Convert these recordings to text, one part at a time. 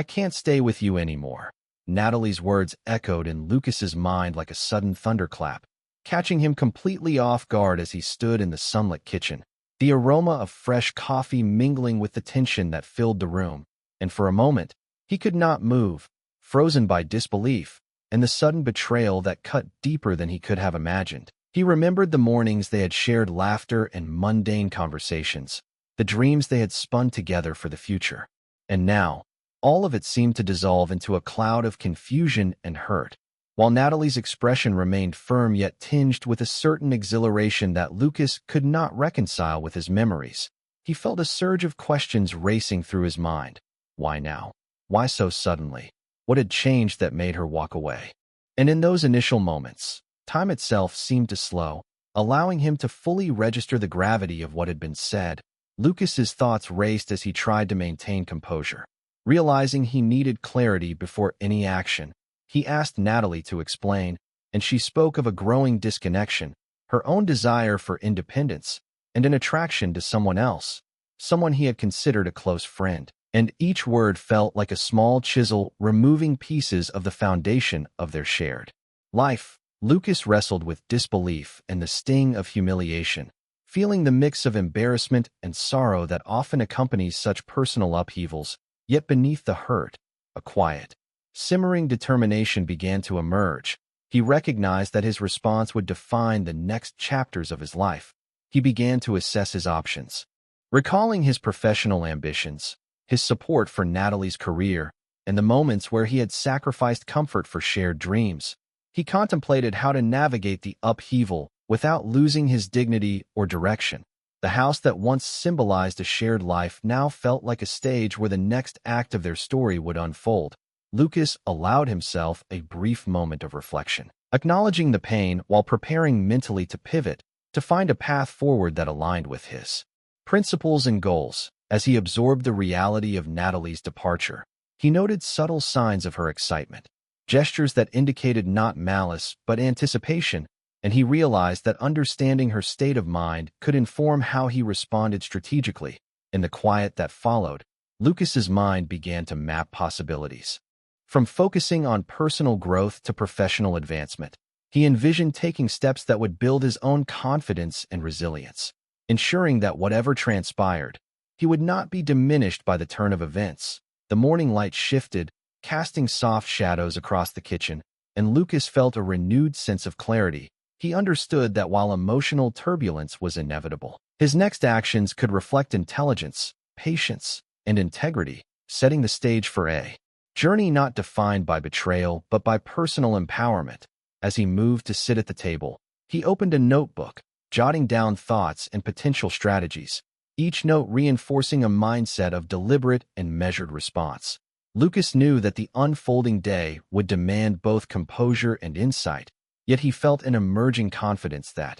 I can't stay with you anymore." Natalie's words echoed in Lucas's mind like a sudden thunderclap, catching him completely off guard as he stood in the sunlit kitchen, the aroma of fresh coffee mingling with the tension that filled the room. And for a moment, he could not move, frozen by disbelief and the sudden betrayal that cut deeper than he could have imagined. He remembered the mornings they had shared, laughter and mundane conversations, the dreams they had spun together for the future. And now, all of it seemed to dissolve into a cloud of confusion and hurt. While Natalie's expression remained firm yet tinged with a certain exhilaration that Lucas could not reconcile with his memories, he felt a surge of questions racing through his mind. Why now? Why so suddenly? What had changed that made her walk away? And in those initial moments, time itself seemed to slow, allowing him to fully register the gravity of what had been said. Lucas's thoughts raced as he tried to maintain composure. Realizing he needed clarity before any action, he asked Natalie to explain, and she spoke of a growing disconnection, her own desire for independence, and an attraction to someone else, someone he had considered a close friend. And each word felt like a small chisel removing pieces of the foundation of their shared life. Lucas wrestled with disbelief and the sting of humiliation, feeling the mix of embarrassment and sorrow that often accompanies such personal upheavals. Yet beneath the hurt, a quiet, simmering determination began to emerge. He recognized that his response would define the next chapters of his life. He began to assess his options. Recalling his professional ambitions, his support for Natalie's career, and the moments where he had sacrificed comfort for shared dreams, he contemplated how to navigate the upheaval without losing his dignity or direction. The house that once symbolized a shared life now felt like a stage where the next act of their story would unfold. Lucas allowed himself a brief moment of reflection, acknowledging the pain while preparing mentally to pivot, to find a path forward that aligned with his principles and goals. As he absorbed the reality of Natalie's departure, he noted subtle signs of her excitement, gestures that indicated not malice but anticipation, and he realized that understanding her state of mind could inform how he responded strategically. In the quiet that followed, Lucas's mind began to map possibilities. From focusing on personal growth to professional advancement, he envisioned taking steps that would build his own confidence and resilience, ensuring that whatever transpired, he would not be diminished by the turn of events. The morning light shifted, casting soft shadows across the kitchen, and Lucas felt a renewed sense of clarity. He understood that while emotional turbulence was inevitable, his next actions could reflect intelligence, patience, and integrity, setting the stage for a journey not defined by betrayal but by personal empowerment. As he moved to sit at the table, he opened a notebook, jotting down thoughts and potential strategies, each note reinforcing a mindset of deliberate and measured response. Lucas knew that the unfolding day would demand both composure and insight, yet he felt an emerging confidence that,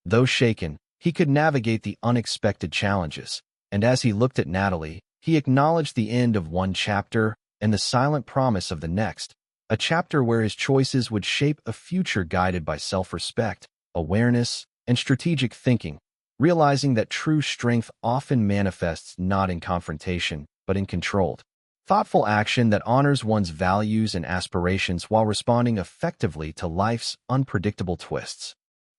though shaken, he could navigate the unexpected challenges. And as he looked at Natalie, he acknowledged the end of one chapter and the silent promise of the next, a chapter where his choices would shape a future guided by self-respect, awareness, and strategic thinking. Realizing that true strength often manifests not in confrontation, but in controlled, thoughtful action that honors one's values and aspirations while responding effectively to life's unpredictable twists.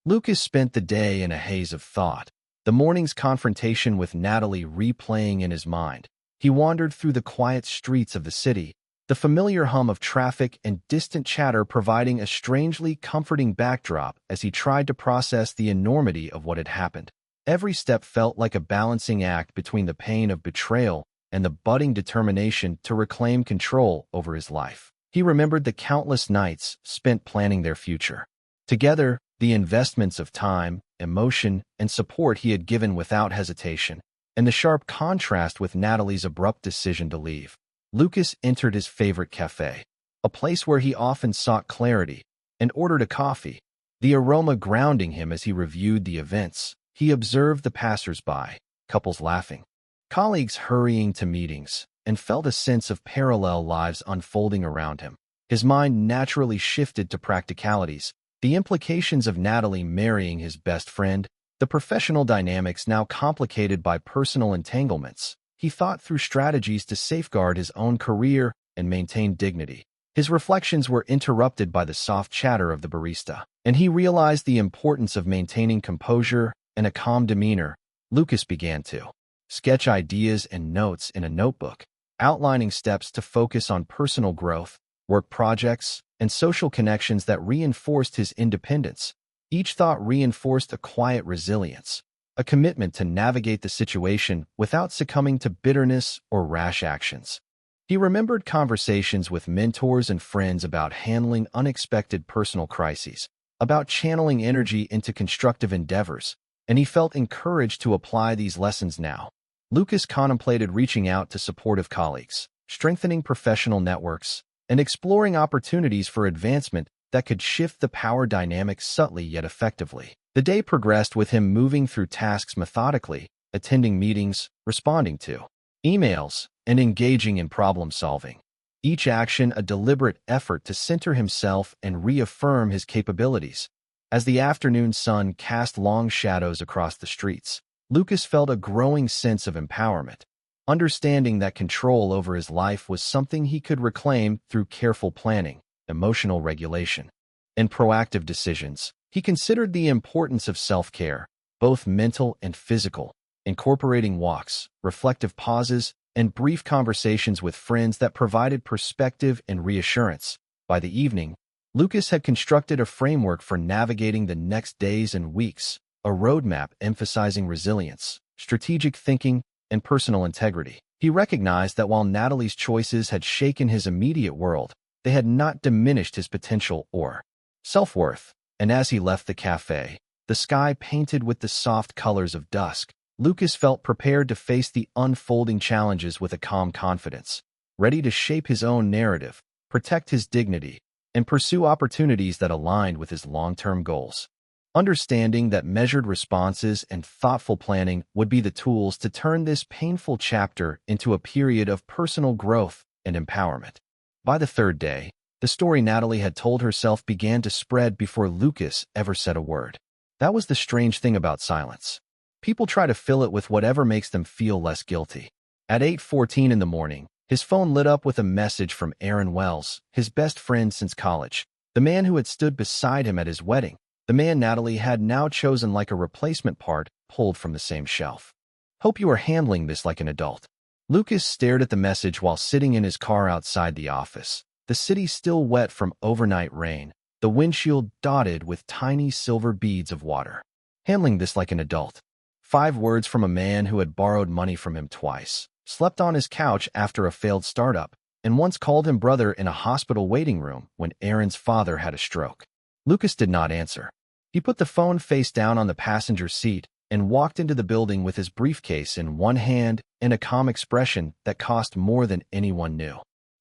Lucas spent the day in a haze of thought, the morning's confrontation with Natalie replaying in his mind. He wandered through the quiet streets of the city, the familiar hum of traffic and distant chatter providing a strangely comforting backdrop as he tried to process the enormity of what had happened. Every step felt like a balancing act between the pain of betrayal and the budding determination to reclaim control over his life. He remembered the countless nights spent planning their future. Together, the investments of time, emotion, and support he had given without hesitation, and the sharp contrast with Natalie's abrupt decision to leave. Lucas entered his favorite cafe, a place where he often sought clarity, and ordered a coffee, the aroma grounding him as he reviewed the events. He observed the passers-by, couples laughing, colleagues hurrying to meetings, and felt a sense of parallel lives unfolding around him. His mind naturally shifted to practicalities, the implications of Natalie marrying his best friend, the professional dynamics now complicated by personal entanglements. He thought through strategies to safeguard his own career and maintain dignity. His reflections were interrupted by the soft chatter of the barista, and he realized the importance of maintaining composure and a calm demeanor. Lucas began to sketch ideas and notes in a notebook, outlining steps to focus on personal growth, work projects, and social connections that reinforced his independence. Each thought reinforced a quiet resilience, a commitment to navigate the situation without succumbing to bitterness or rash actions. He remembered conversations with mentors and friends about handling unexpected personal crises, about channeling energy into constructive endeavors, and he felt encouraged to apply these lessons now. Lucas contemplated reaching out to supportive colleagues, strengthening professional networks, and exploring opportunities for advancement that could shift the power dynamic subtly yet effectively. The day progressed with him moving through tasks methodically, attending meetings, responding to emails, and engaging in problem-solving. Each action a deliberate effort to center himself and reaffirm his capabilities. As the afternoon sun cast long shadows across the streets, Lucas felt a growing sense of empowerment, understanding that control over his life was something he could reclaim through careful planning, emotional regulation, and proactive decisions. He considered the importance of self-care, both mental and physical, incorporating walks, reflective pauses, and brief conversations with friends that provided perspective and reassurance. By the evening, Lucas had constructed a framework for navigating the next days and weeks, a roadmap emphasizing resilience, strategic thinking, and personal integrity. He recognized that while Natalie's choices had shaken his immediate world, they had not diminished his potential or self-worth. And as he left the cafe, the sky painted with the soft colors of dusk, Lucas felt prepared to face the unfolding challenges with a calm confidence, ready to shape his own narrative, protect his dignity, and pursue opportunities that aligned with his long-term goals. Understanding that measured responses and thoughtful planning would be the tools to turn this painful chapter into a period of personal growth and empowerment. By the third day, the story Natalie had told herself began to spread before Lucas ever said a word. That was the strange thing about silence. People try to fill it with whatever makes them feel less guilty. At 8:14 in the morning, his phone lit up with a message from Aaron Wells, his best friend since college, the man who had stood beside him at his wedding, the man Natalie had now chosen like a replacement part pulled from the same shelf. "Hope you are handling this like an adult." Lucas stared at the message while sitting in his car outside the office, the city still wet from overnight rain, the windshield dotted with tiny silver beads of water. Handling this like an adult. 5 words from a man who had borrowed money from him twice, slept on his couch after a failed startup, and once called him brother in a hospital waiting room when Aaron's father had a stroke. Lucas did not answer. He put the phone face down on the passenger seat and walked into the building with his briefcase in one hand and a calm expression that cost more than anyone knew.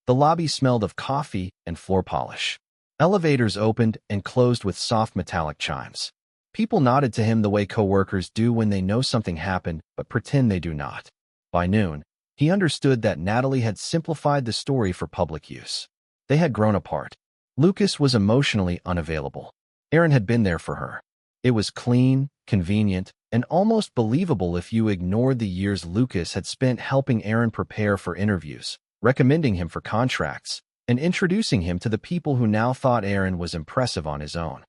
The lobby smelled of coffee and floor polish. Elevators opened and closed with soft metallic chimes. People nodded to him the way coworkers do when they know something happened but pretend they do not. By noon, he understood that Natalie had simplified the story for public use. They had grown apart. Lucas was emotionally unavailable. Aaron had been there for her. It was clean, convenient, and almost believable if you ignored the years Lucas had spent helping Aaron prepare for interviews, recommending him for contracts, and introducing him to the people who now thought Aaron was impressive on his own.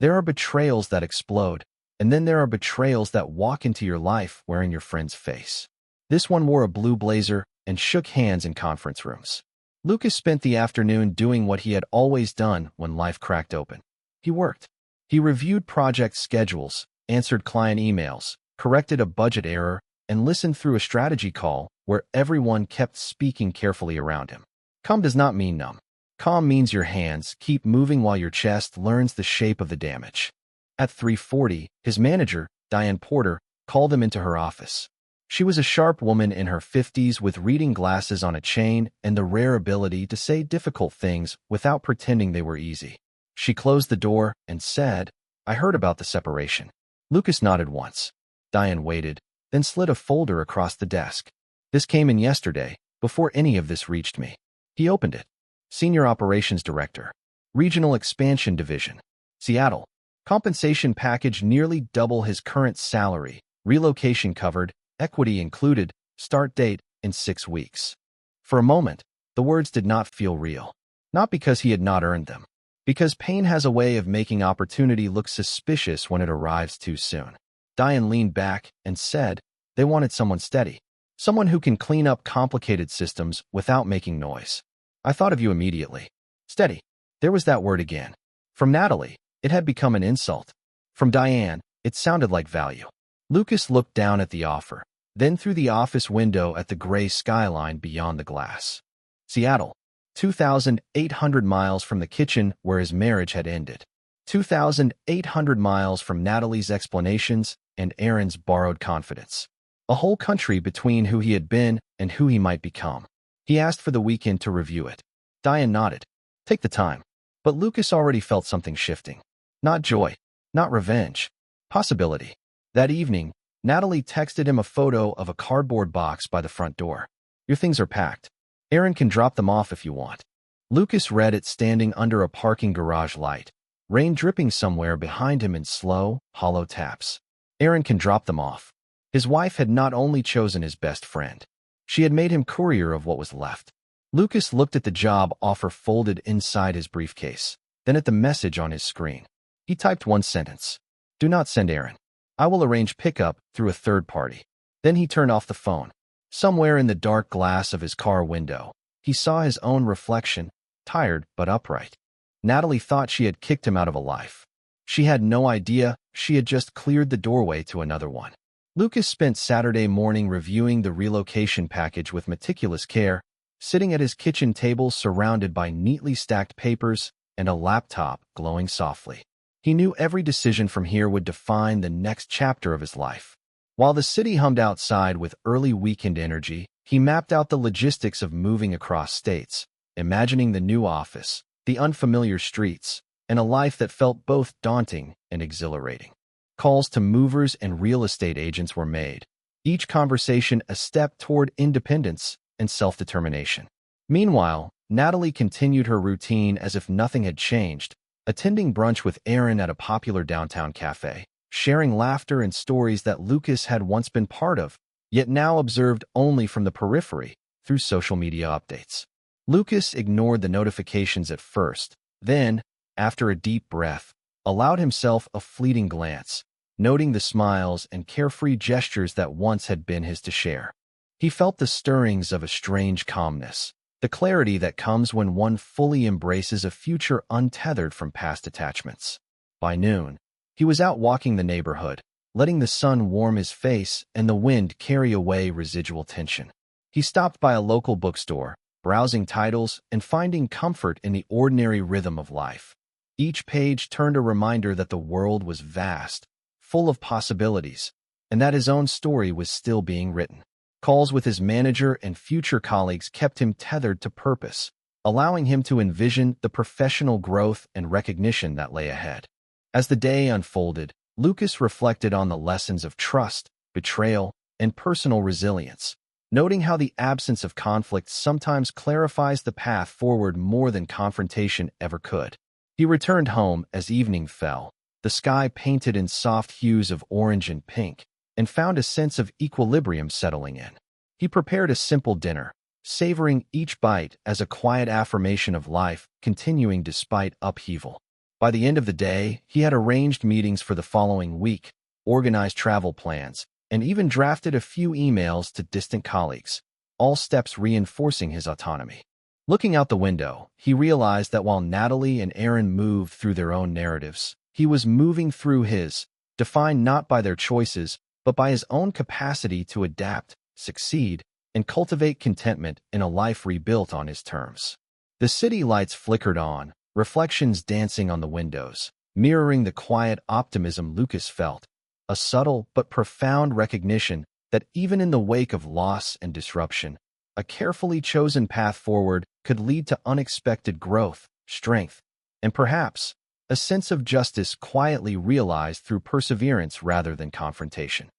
There are betrayals that explode, and then there are betrayals that walk into your life wearing your friend's face. This one wore a blue blazer and shook hands in conference rooms. Lucas spent the afternoon doing what he had always done when life cracked open. He worked. He reviewed project schedules, answered client emails, corrected a budget error, and listened through a strategy call where everyone kept speaking carefully around him. Calm does not mean numb. Calm means your hands keep moving while your chest learns the shape of the damage. At 3:40, his manager, Diane Porter, called him into her office. She was a sharp woman in her 50s with reading glasses on a chain and the rare ability to say difficult things without pretending they were easy. She closed the door and said, "I heard about the separation." Lucas nodded once. Diane waited, then slid a folder across the desk. "This came in yesterday, before any of this reached me." He opened it. Senior Operations Director, Regional Expansion Division, Seattle. Compensation package nearly double his current salary, relocation covered, equity included, start date in 6 weeks. For a moment, The words did not feel real. Not because he had not earned them. Because pain has a way of making opportunity look suspicious when it arrives too soon. Diane leaned back and said, "They wanted someone steady. Someone who can clean up complicated systems without making noise. I thought of you immediately." Steady. There was that word again. From Natalie, it had become an insult. From Diane, it sounded like value. Lucas looked down at the offer, then through the office window at the gray skyline beyond the glass. Seattle, 2,800 miles from the kitchen where his marriage had ended. 2,800 miles from Natalie's explanations and Aaron's borrowed confidence. A whole country between who he had been and who he might become. He asked for the weekend to review it. Diane nodded. Take the time. But Lucas already felt something shifting. Not joy. Not revenge. Possibility. That evening, Natalie texted him a photo of a cardboard box by the front door. Your things are packed. Aaron can drop them off if you want. Lucas read it standing under a parking garage light, rain dripping somewhere behind him in slow, hollow taps. Aaron can drop them off. His wife had not only chosen his best friend, she had made him courier of what was left. Lucas looked at the job offer folded inside his briefcase, then at the message on his screen. He typed one sentence. Do not send Aaron. I will arrange pickup through a third party. Then he turned off the phone. Somewhere in the dark glass of his car window, he saw his own reflection, tired but upright. Natalie thought she had kicked him out of a life. She had no idea she had just cleared the doorway to another one. Lucas spent Saturday morning reviewing the relocation package with meticulous care, sitting at his kitchen table surrounded by neatly stacked papers and a laptop glowing softly. He knew every decision from here would define the next chapter of his life. While the city hummed outside with early weekend energy, he mapped out the logistics of moving across states, imagining the new office, the unfamiliar streets, and a life that felt both daunting and exhilarating. Calls to movers and real estate agents were made, each conversation a step toward independence and self-determination. Meanwhile, Natalie continued her routine as if nothing had changed, attending brunch with Aaron at a popular downtown cafe, sharing laughter and stories that Lucas had once been part of, yet now observed only from the periphery through social media updates. Lucas ignored the notifications at first, then, after a deep breath, allowed himself a fleeting glance, noting the smiles and carefree gestures that once had been his to share. He felt the stirrings of a strange calmness, the clarity that comes when one fully embraces a future untethered from past attachments. By noon, he was out walking the neighborhood, letting the sun warm his face and the wind carry away residual tension. He stopped by a local bookstore, browsing titles and finding comfort in the ordinary rhythm of life. Each page turned a reminder that the world was vast, full of possibilities, and that his own story was still being written. Calls with his manager and future colleagues kept him tethered to purpose, allowing him to envision the professional growth and recognition that lay ahead. As the day unfolded, Lucas reflected on the lessons of trust, betrayal, and personal resilience, noting how the absence of conflict sometimes clarifies the path forward more than confrontation ever could. He returned home as evening fell, the sky painted in soft hues of orange and pink, and found a sense of equilibrium settling in. He prepared a simple dinner, savoring each bite as a quiet affirmation of life continuing despite upheaval. By the end of the day, he had arranged meetings for the following week, organized travel plans, and even drafted a few emails to distant colleagues, all steps reinforcing his autonomy. Looking out the window, he realized that while Natalie and Aaron moved through their own narratives, he was moving through his, defined not by their choices, but by his own capacity to adapt, succeed, and cultivate contentment in a life rebuilt on his terms. The city lights flickered on, reflections dancing on the windows, mirroring the quiet optimism Lucas felt, a subtle but profound recognition that even in the wake of loss and disruption, a carefully chosen path forward could lead to unexpected growth, strength, and perhaps a sense of justice quietly realized through perseverance rather than confrontation.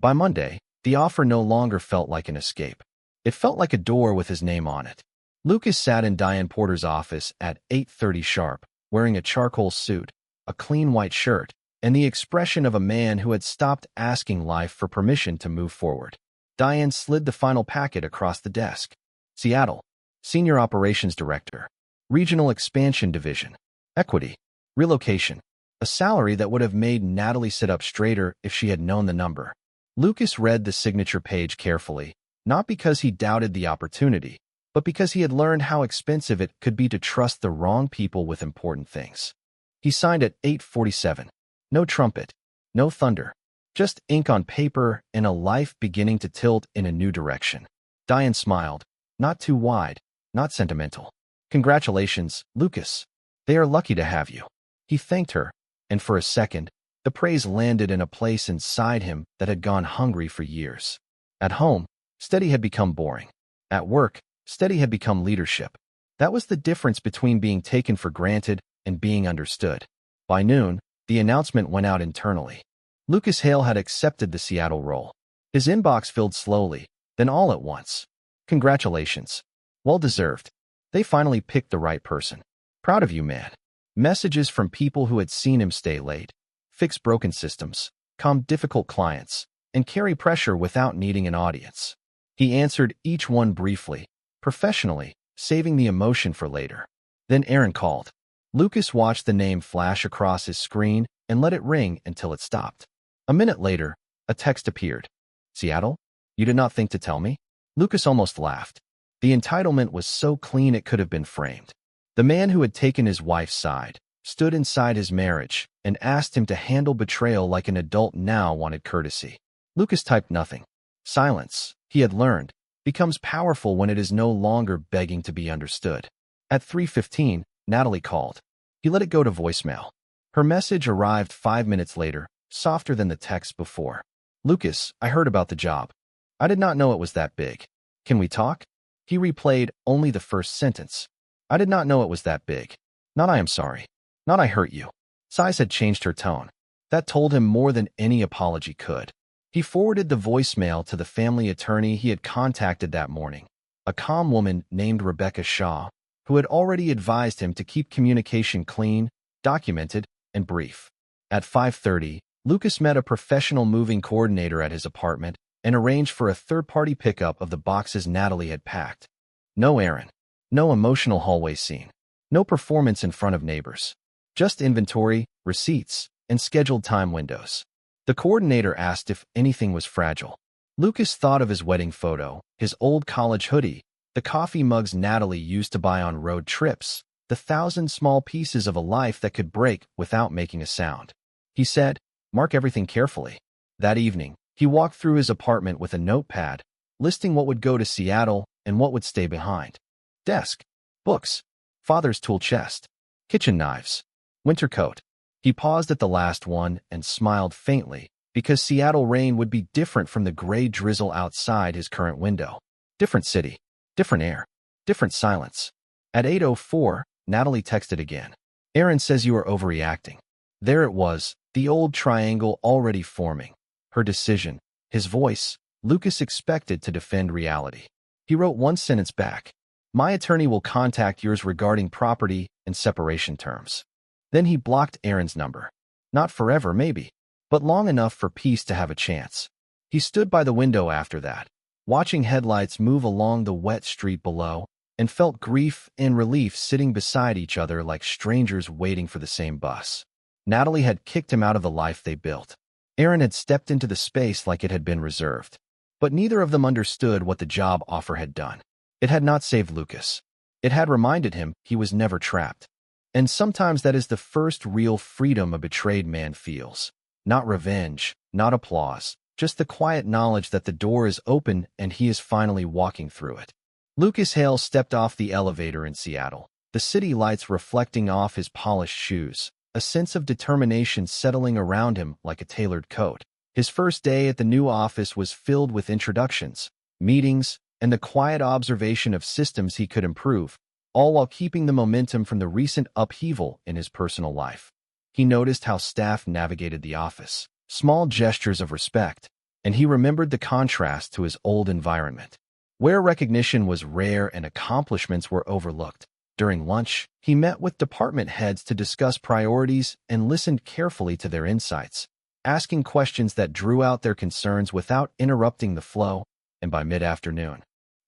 By Monday, the offer no longer felt like an escape. It felt like a door with his name on it. Lucas sat in Diane Porter's office at 8:30 sharp, wearing a charcoal suit, a clean white shirt, and the expression of a man who had stopped asking life for permission to move forward. Diane slid the final packet across the desk. Seattle, Senior Operations Director, Regional Expansion Division, Equity, Relocation. A salary that would have made Natalie sit up straighter if she had known the number. Lucas read the signature page carefully, not because he doubted the opportunity, but because he had learned how expensive it could be to trust the wrong people with important things. He signed at 8:47. No trumpet, no thunder, just ink on paper and a life beginning to tilt in a new direction. Diane smiled, not too wide, not sentimental. Congratulations, Lucas. They are lucky to have you. He thanked her, and for a second, the praise landed in a place inside him that had gone hungry for years. At home, steady had become boring. At work, steady had become leadership. That was the difference between being taken for granted and being understood. By noon, the announcement went out internally. Lucas Hale had accepted the Seattle role. His inbox filled slowly, then all at once. Congratulations. Well deserved. They finally picked the right person. Proud of you, man. Messages from people who had seen him stay late, fix broken systems, calm difficult clients, and carry pressure without needing an audience. He answered each one briefly, professionally, saving the emotion for later. Then Aaron called. Lucas watched the name flash across his screen and let it ring until it stopped. A minute later, a text appeared. Seattle? You did not think to tell me? Lucas almost laughed. The entitlement was so clean it could have been framed. The man who had taken his wife's side, stood inside his marriage, and asked him to handle betrayal like an adult now wanted courtesy. Lucas typed nothing. Silence, he had learned, becomes powerful when it is no longer begging to be understood. At 3:15, Natalie called. He let it go to voicemail. Her message arrived 5 minutes later, softer than the text before. Lucas, I heard about the job. I did not know it was that big. Can we talk? He replayed only the first sentence. I did not know it was that big. Not I am sorry. Not I hurt you. Sighs had changed her tone. That told him more than any apology could. He forwarded the voicemail to the family attorney he had contacted that morning, a calm woman named Rebecca Shaw, who had already advised him to keep communication clean, documented, and brief. At 5:30, Lucas met a professional moving coordinator at his apartment and arranged for a third-party pickup of the boxes Natalie had packed. No errand. No emotional hallway scene. No performance in front of neighbors. Just inventory, receipts, and scheduled time windows. The coordinator asked if anything was fragile. Lucas thought of his wedding photo, his old college hoodie, the coffee mugs Natalie used to buy on road trips, the 1,000 small pieces of a life that could break without making a sound. He said, mark everything carefully. That evening, he walked through his apartment with a notepad, listing what would go to Seattle and what would stay behind. Desk, books, father's tool chest, kitchen knives, winter coat. He paused at the last one and smiled faintly, because Seattle rain would be different from the gray drizzle outside his current window. Different city, different air, different silence. At 8:04, Natalie texted again. Aaron says you are overreacting. There it was, the old triangle already forming. Her decision, his voice, Lucas expected to defend reality. He wrote one sentence back. My attorney will contact yours regarding property and separation terms. Then he blocked Aaron's number. Not forever, maybe, but long enough for peace to have a chance. He stood by the window after that, watching headlights move along the wet street below, and felt grief and relief sitting beside each other like strangers waiting for the same bus. Natalie had kicked him out of the life they built. Aaron had stepped into the space like it had been reserved. But neither of them understood what the job offer had done. It had not saved Lucas. It had reminded him he was never trapped. And sometimes that is the first real freedom a betrayed man feels. Not revenge, not applause, just the quiet knowledge that the door is open and he is finally walking through it. Lucas Hale stepped off the elevator in Seattle, the city lights reflecting off his polished shoes, a sense of determination settling around him like a tailored coat. His first day at the new office was filled with introductions, meetings, and the quiet observation of systems he could improve, all while keeping the momentum from the recent upheaval in his personal life. He noticed how staff navigated the office, small gestures of respect, and he remembered the contrast to his old environment, where recognition was rare and accomplishments were overlooked. During lunch, he met with department heads to discuss priorities and listened carefully to their insights, asking questions that drew out their concerns without interrupting the flow, and by mid-afternoon,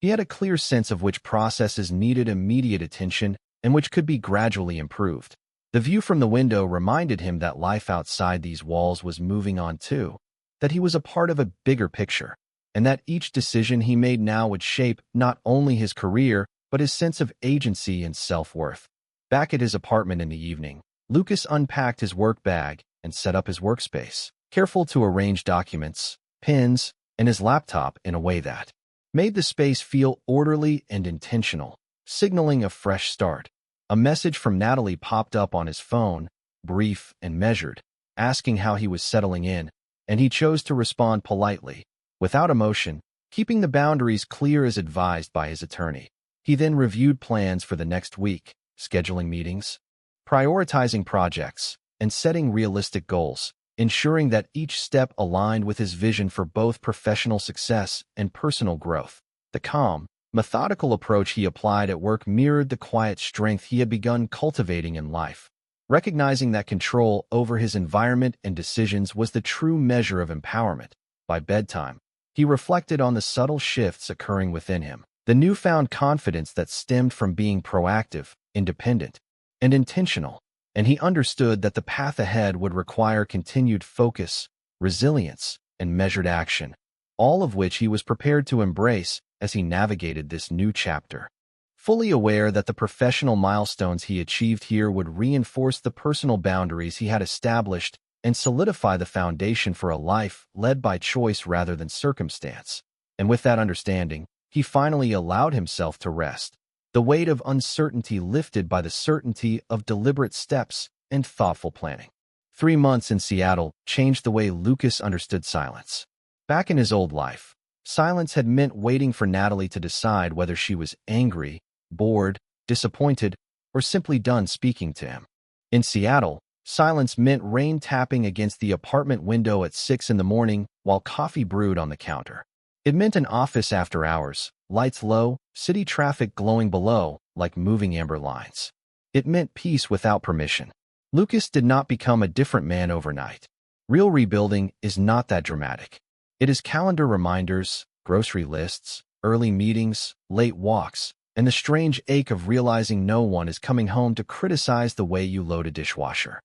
He had a clear sense of which processes needed immediate attention and which could be gradually improved. The view from the window reminded him that life outside these walls was moving on too, that he was a part of a bigger picture, and that each decision he made now would shape not only his career, but his sense of agency and self-worth. Back at his apartment in the evening, Lucas unpacked his work bag and set up his workspace, careful to arrange documents, pens, and his laptop in a way that made the space feel orderly and intentional, signaling a fresh start. A message from Natalie popped up on his phone, brief and measured, asking how he was settling in, and he chose to respond politely, without emotion, keeping the boundaries clear as advised by his attorney. He then reviewed plans for the next week, scheduling meetings, prioritizing projects, and setting realistic goals, ensuring that each step aligned with his vision for both professional success and personal growth. The calm, methodical approach he applied at work mirrored the quiet strength he had begun cultivating in life. Recognizing that control over his environment and decisions was the true measure of empowerment, by bedtime, he reflected on the subtle shifts occurring within him, the newfound confidence that stemmed from being proactive, independent, and intentional, and he understood that the path ahead would require continued focus, resilience, and measured action, all of which he was prepared to embrace as he navigated this new chapter. Fully aware that the professional milestones he achieved here would reinforce the personal boundaries he had established and solidify the foundation for a life led by choice rather than circumstance. And with that understanding, he finally allowed himself to rest, the weight of uncertainty lifted by the certainty of deliberate steps and thoughtful planning. 3 months in Seattle changed the way Lucas understood silence. Back in his old life, silence had meant waiting for Natalie to decide whether she was angry, bored, disappointed, or simply done speaking to him. In Seattle, silence meant rain tapping against the apartment window at 6 in the morning while coffee brewed on the counter. It meant an office after hours, lights low, city traffic glowing below like moving amber lines. It meant peace without permission. Lucas did not become a different man overnight. Real rebuilding is not that dramatic. It is calendar reminders, grocery lists, early meetings, late walks, and the strange ache of realizing no one is coming home to criticize the way you load a dishwasher.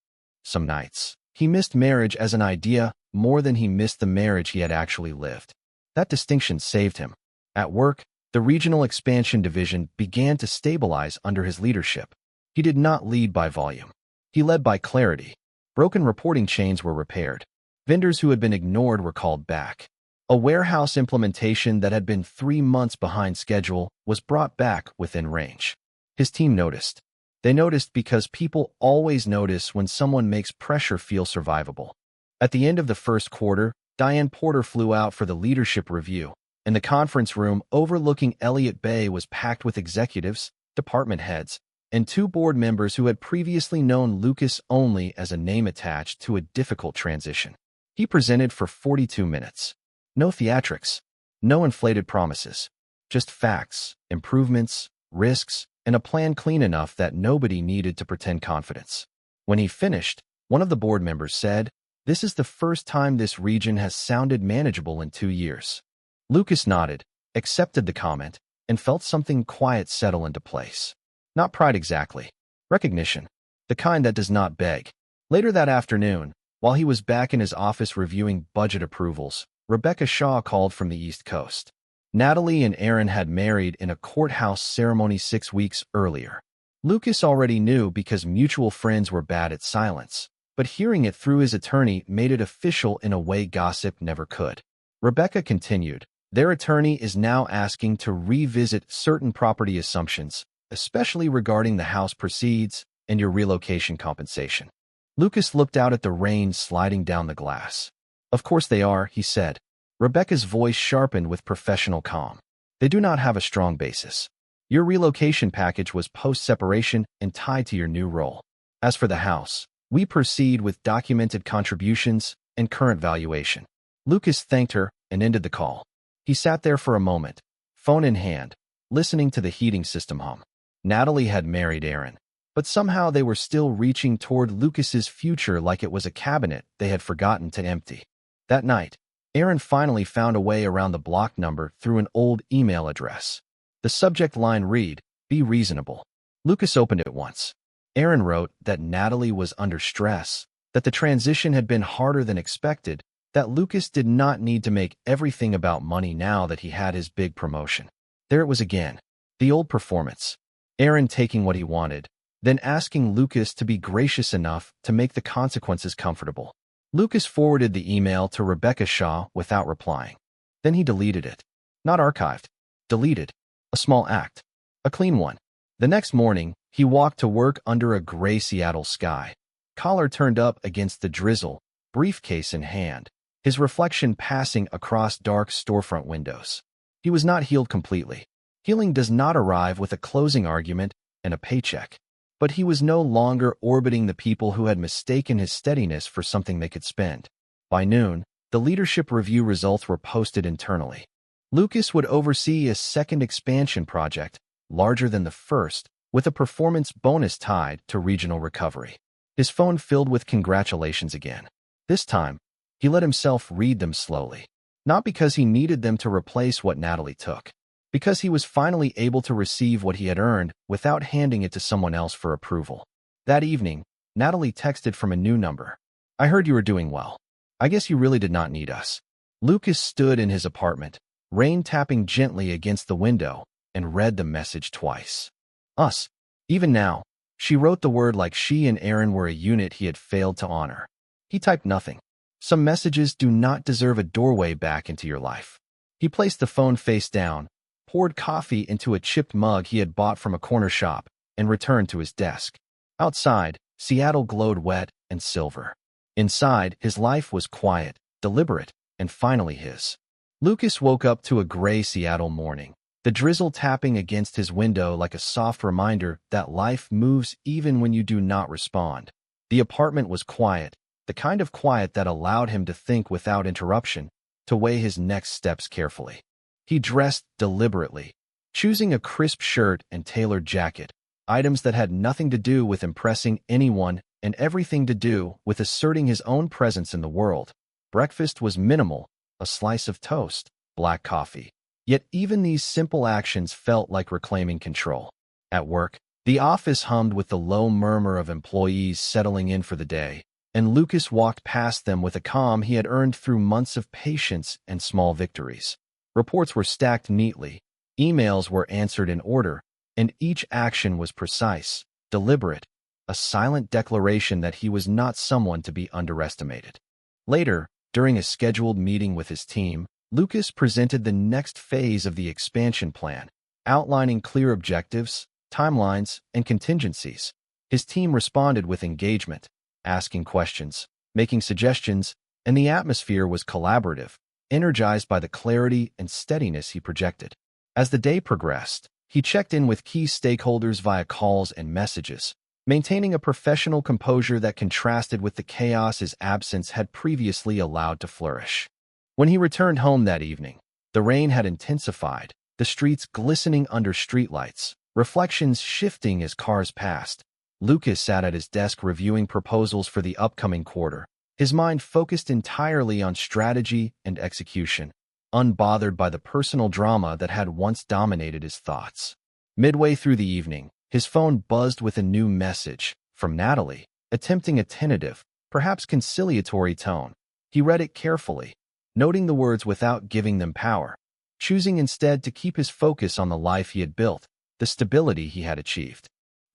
Some nights, he missed marriage as an idea more than he missed the marriage he had actually lived. That distinction saved him. At work, the regional expansion division began to stabilize under his leadership. He did not lead by volume. He led by clarity. Broken reporting chains were repaired. Vendors who had been ignored were called back. A warehouse implementation that had been 3 months behind schedule was brought back within range. His team noticed. They noticed because people always notice when someone makes pressure feel survivable. At the end of the first quarter, Diane Porter flew out for the leadership review, and the conference room overlooking Elliott Bay was packed with executives, department heads, and 2 board members who had previously known Lucas only as a name attached to a difficult transition. He presented for 42 minutes. No theatrics, no inflated promises, just facts, improvements, risks, and a plan clean enough that nobody needed to pretend confidence. When he finished, one of the board members said, "This is the first time this region has sounded manageable in 2 years." Lucas nodded, accepted the comment, and felt something quiet settle into place. Not pride exactly. Recognition. The kind that does not beg. Later that afternoon, while he was back in his office reviewing budget approvals, Rebecca Shaw called from the East Coast. Natalie and Aaron had married in a courthouse ceremony 6 weeks earlier. Lucas already knew because mutual friends were bad at silence, but hearing it through his attorney made it official in a way gossip never could. Rebecca continued, "Their attorney is now asking to revisit certain property assumptions, especially regarding the house proceeds and your relocation compensation." Lucas looked out at the rain sliding down the glass. "Of course they are," he said. Rebecca's voice sharpened with professional calm. "They do not have a strong basis. Your relocation package was post-separation and tied to your new role. As for the house, we proceed with documented contributions and current valuation." Lucas thanked her and ended the call. He sat there for a moment, phone in hand, listening to the heating system hum. Natalie had married Aaron, but somehow they were still reaching toward Lucas's future like it was a cabinet they had forgotten to empty. That night, Aaron finally found a way around the block number through an old email address. The subject line read, "Be reasonable." Lucas opened it once. Aaron wrote that Natalie was under stress, that the transition had been harder than expected, that Lucas did not need to make everything about money now that he had his big promotion. There it was again, the old performance. Aaron taking what he wanted, then asking Lucas to be gracious enough to make the consequences comfortable. Lucas forwarded the email to Rebecca Shaw without replying. Then he deleted it. Not archived. Deleted. A small act. A clean one. The next morning, he walked to work under a gray Seattle sky. Collar turned up against the drizzle, briefcase in hand, his reflection passing across dark storefront windows. He was not healed completely. Healing does not arrive with a closing argument and a paycheck. But he was no longer orbiting the people who had mistaken his steadiness for something they could spend. By noon, the leadership review results were posted internally. Lucas would oversee a second expansion project, larger than the first, with a performance bonus tied to regional recovery. His phone filled with congratulations again. This time, he let himself read them slowly. Not because he needed them to replace what Natalie took. Because he was finally able to receive what he had earned without handing it to someone else for approval. That evening, Natalie texted from a new number. "I heard you were doing well. I guess you really did not need us." Lucas stood in his apartment, rain tapping gently against the window, and read the message twice. Us. Even now, she wrote the word like she and Aaron were a unit he had failed to honor. He typed nothing. Some messages do not deserve a doorway back into your life. He placed the phone face down, poured coffee into a chipped mug he had bought from a corner shop, and returned to his desk. Outside, Seattle glowed wet and silver. Inside, his life was quiet, deliberate, and finally his. Lucas woke up to a gray Seattle morning, the drizzle tapping against his window like a soft reminder that life moves even when you do not respond. The apartment was quiet, the kind of quiet that allowed him to think without interruption, to weigh his next steps carefully. He dressed deliberately, choosing a crisp shirt and tailored jacket, items that had nothing to do with impressing anyone and everything to do with asserting his own presence in the world. Breakfast was minimal, a slice of toast, black coffee. Yet even these simple actions felt like reclaiming control. At work, the office hummed with the low murmur of employees settling in for the day, and Lucas walked past them with a calm he had earned through months of patience and small victories. Reports were stacked neatly, emails were answered in order, and each action was precise, deliberate, a silent declaration that he was not someone to be underestimated. Later, during a scheduled meeting with his team, Lucas presented the next phase of the expansion plan, outlining clear objectives, timelines, and contingencies. His team responded with engagement, asking questions, making suggestions, and the atmosphere was collaborative, energized by the clarity and steadiness he projected. As the day progressed, he checked in with key stakeholders via calls and messages, maintaining a professional composure that contrasted with the chaos his absence had previously allowed to flourish. When he returned home that evening, the rain had intensified, the streets glistening under streetlights, reflections shifting as cars passed. Lucas sat at his desk reviewing proposals for the upcoming quarter, his mind focused entirely on strategy and execution, unbothered by the personal drama that had once dominated his thoughts. Midway through the evening, his phone buzzed with a new message from Natalie, attempting a tentative, perhaps conciliatory tone. He read it carefully, noting the words without giving them power, choosing instead to keep his focus on the life he had built, the stability he had achieved.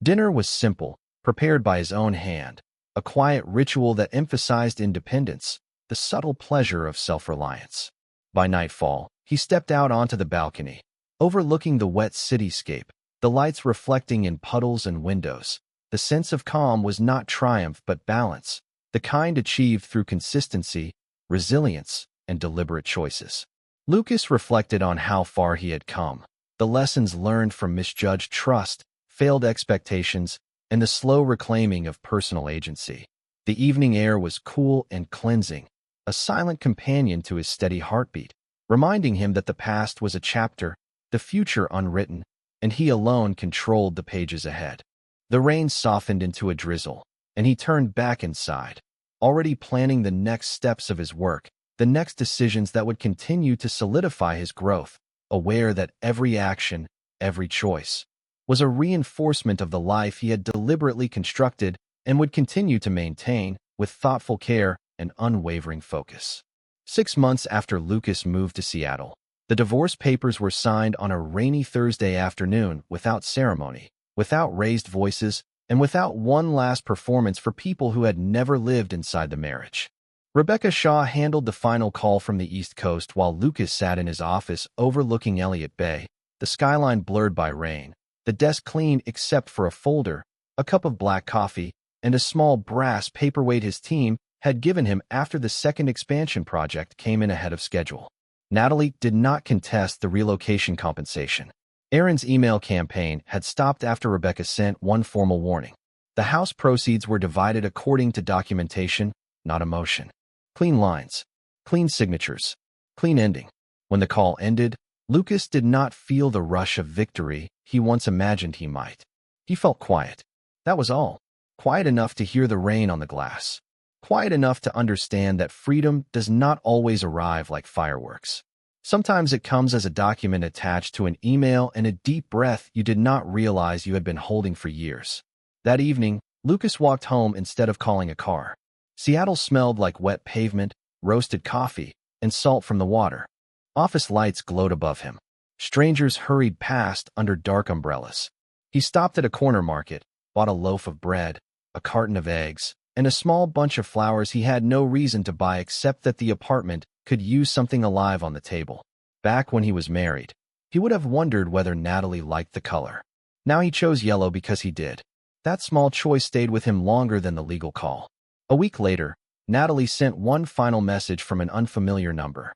Dinner was simple, prepared by his own hand, a quiet ritual that emphasized independence, the subtle pleasure of self-reliance. By nightfall, he stepped out onto the balcony, overlooking the wet cityscape, the lights reflecting in puddles and windows. The sense of calm was not triumph but balance, the kind achieved through consistency, resilience, and deliberate choices. Lucas reflected on how far he had come, the lessons learned from misjudged trust, failed expectations, and the slow reclaiming of personal agency. The evening air was cool and cleansing, a silent companion to his steady heartbeat, reminding him that the past was a chapter, the future unwritten, and he alone controlled the pages ahead. The rain softened into a drizzle, and he turned back inside, already planning the next steps of his work, the next decisions that would continue to solidify his growth, aware that every action, every choice, was a reinforcement of the life he had deliberately constructed and would continue to maintain with thoughtful care and unwavering focus. 6 months after Lucas moved to Seattle, the divorce papers were signed on a rainy Thursday afternoon without ceremony, without raised voices, and without one last performance for people who had never lived inside the marriage. Rebecca Shaw handled the final call from the East Coast while Lucas sat in his office overlooking Elliott Bay, the skyline blurred by rain, the desk clean except for a folder, a cup of black coffee, and a small brass paperweight his team had given him after the second expansion project came in ahead of schedule. Natalie did not contest the relocation compensation. Aaron's email campaign had stopped after Rebecca sent one formal warning. The house proceeds were divided according to documentation, not emotion. Clean lines, clean signatures, clean ending. When the call ended, Lucas did not feel the rush of victory he once imagined he might. He felt quiet. That was all. Quiet enough to hear the rain on the glass. Quiet enough to understand that freedom does not always arrive like fireworks. Sometimes it comes as a document attached to an email and a deep breath you did not realize you had been holding for years. That evening, Lucas walked home instead of calling a car. Seattle smelled like wet pavement, roasted coffee, and salt from the water. Office lights glowed above him. Strangers hurried past under dark umbrellas. He stopped at a corner market, bought a loaf of bread, a carton of eggs, and a small bunch of flowers he had no reason to buy except that the apartment could use something alive on the table. Back when he was married, he would have wondered whether Natalie liked the color. Now he chose yellow because he did. That small choice stayed with him longer than the legal call. A week later, Natalie sent one final message from an unfamiliar number.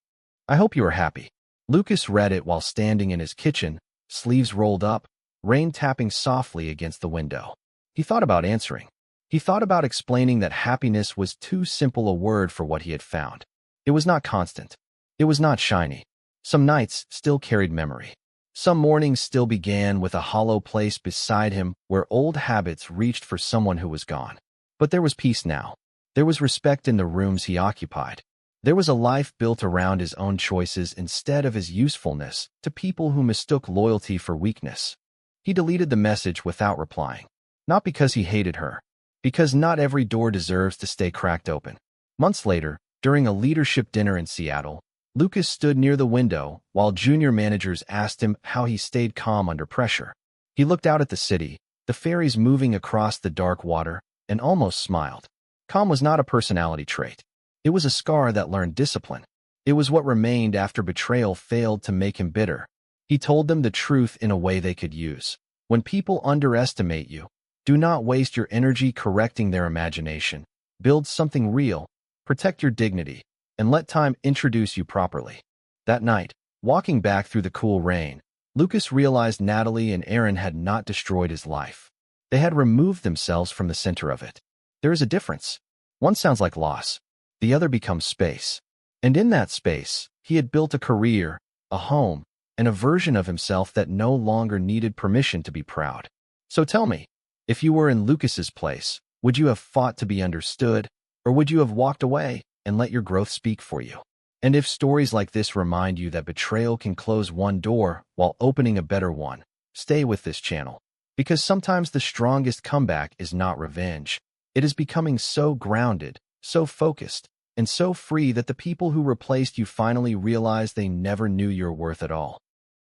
"I hope you are happy." Lucas read it while standing in his kitchen, sleeves rolled up, rain tapping softly against the window. He thought about answering. He thought about explaining that happiness was too simple a word for what he had found. It was not constant. It was not shiny. Some nights still carried memory. Some mornings still began with a hollow place beside him where old habits reached for someone who was gone. But there was peace now. There was respect in the rooms he occupied. There was a life built around his own choices instead of his usefulness to people who mistook loyalty for weakness. He deleted the message without replying. Not because he hated her. Because not every door deserves to stay cracked open. Months later, during a leadership dinner in Seattle, Lucas stood near the window while junior managers asked him how he stayed calm under pressure. He looked out at the city, the ferries moving across the dark water, and almost smiled. Calm was not a personality trait. It was a scar that learned discipline. It was what remained after betrayal failed to make him bitter. He told them the truth in a way they could use. When people underestimate you, do not waste your energy correcting their imagination. Build something real, protect your dignity, and let time introduce you properly. That night, walking back through the cool rain, Lucas realized Natalie and Aaron had not destroyed his life. They had removed themselves from the center of it. There is a difference. One sounds like loss. The other becomes space. And in that space, he had built a career, a home, and a version of himself that no longer needed permission to be proud. So tell me, if you were in Lucas's place, would you have fought to be understood, or would you have walked away and let your growth speak for you? And if stories like this remind you that betrayal can close one door while opening a better one, stay with this channel. Because sometimes the strongest comeback is not revenge. It is becoming so grounded, so focused, and so free that the people who replaced you finally realize they never knew your worth at all.